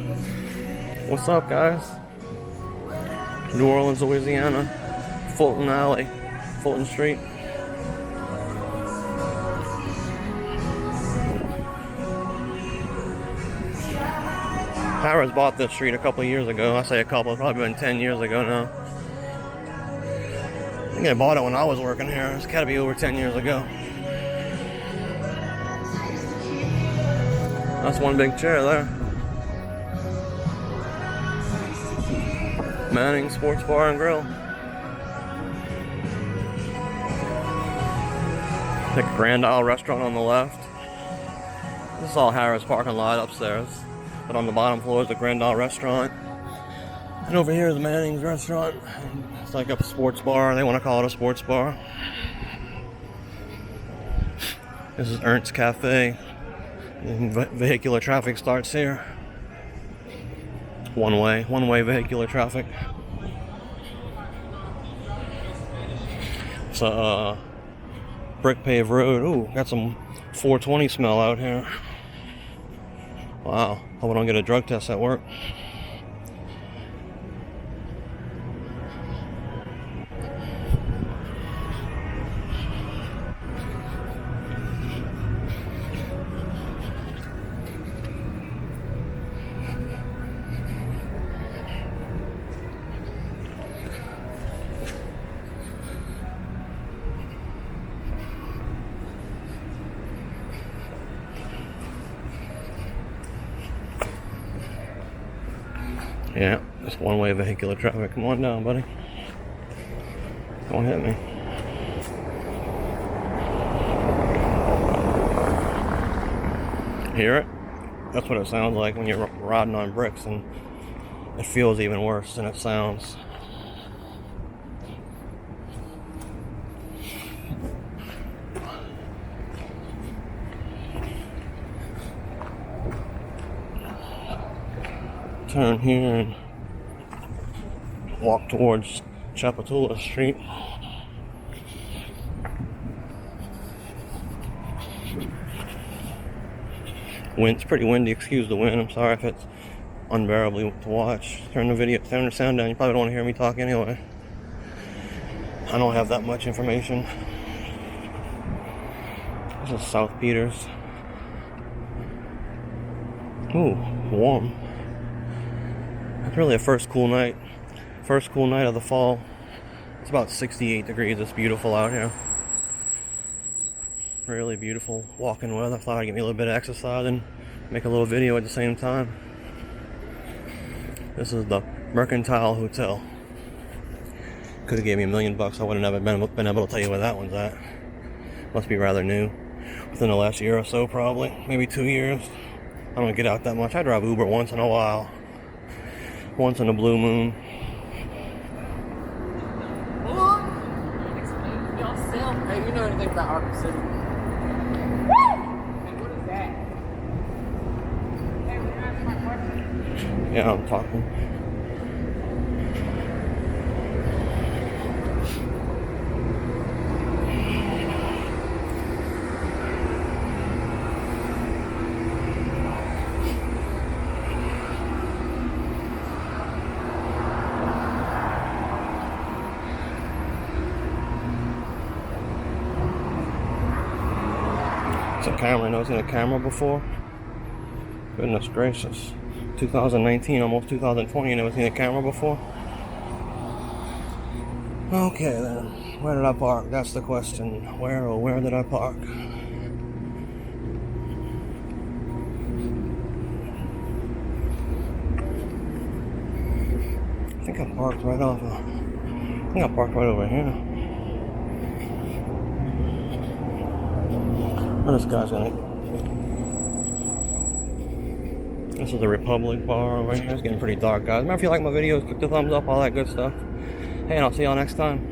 What's up, guys? New Orleans, Louisiana. Fulton Alley. Fulton Street. Harrahs bought this street a couple of years ago. I say a couple, it's probably been 10 years ago now. I think I bought it when I was working here. It's gotta be over 10 years ago. That's one big chair there. Manning Sports Bar and Grill. The Grand Isle Restaurant on the left. This is all Harrahs parking lot upstairs. But on the bottom floor is the Grand Isle Restaurant. And over here is the Manning's Restaurant. It's like a sports bar. They want to call it a sports bar. This is Ernst's Cafe. And vehicular traffic starts here. One way vehicular traffic. It's a brick paved road. Ooh, got some 420 smell out here. Wow, hope I don't get a drug test at work. Yeah, just one-way vehicular traffic. Come on down, buddy. Don't hit me. Hear it? That's what it sounds like when you're riding on bricks, and it feels even worse than it sounds. Turn here and walk towards Chapatula Street. It's pretty windy, excuse the wind. I'm sorry if it's unbearably to watch. Turn the sound down. You probably don't want to hear me talk anyway. I don't have that much information. This is South Peters. Ooh, warm. It's really a first cool night of the fall. It's about 68 degrees. It's beautiful out here. Really beautiful walking weather. I thought I'd get me a little bit of exercise and make a little video at the same time. This is the Mercantile Hotel. Could have gave me $1 million. I would have never been able to tell you where that one's at. Must be rather new. Within the last year or so, probably. Maybe 2 years. I don't get out that much. I drive Uber once in a while. Once in a blue moon. Hey, you know anything about Arkham City? Hey, what is that? Hey, we're having my partner. Yeah, I'm talking. It's a camera. Never seen a camera before. Goodness gracious. 2019, almost 2020. You never seen a camera before? Okay then. Where did I park? That's the question. Where did I park? I think I parked right off. I think I parked right over here. This guy's gonna. This is the Republic bar over here. It's getting pretty dark, guys. Remember, if you like my videos, click the thumbs up, all that good stuff. Hey, and I'll see y'all next time.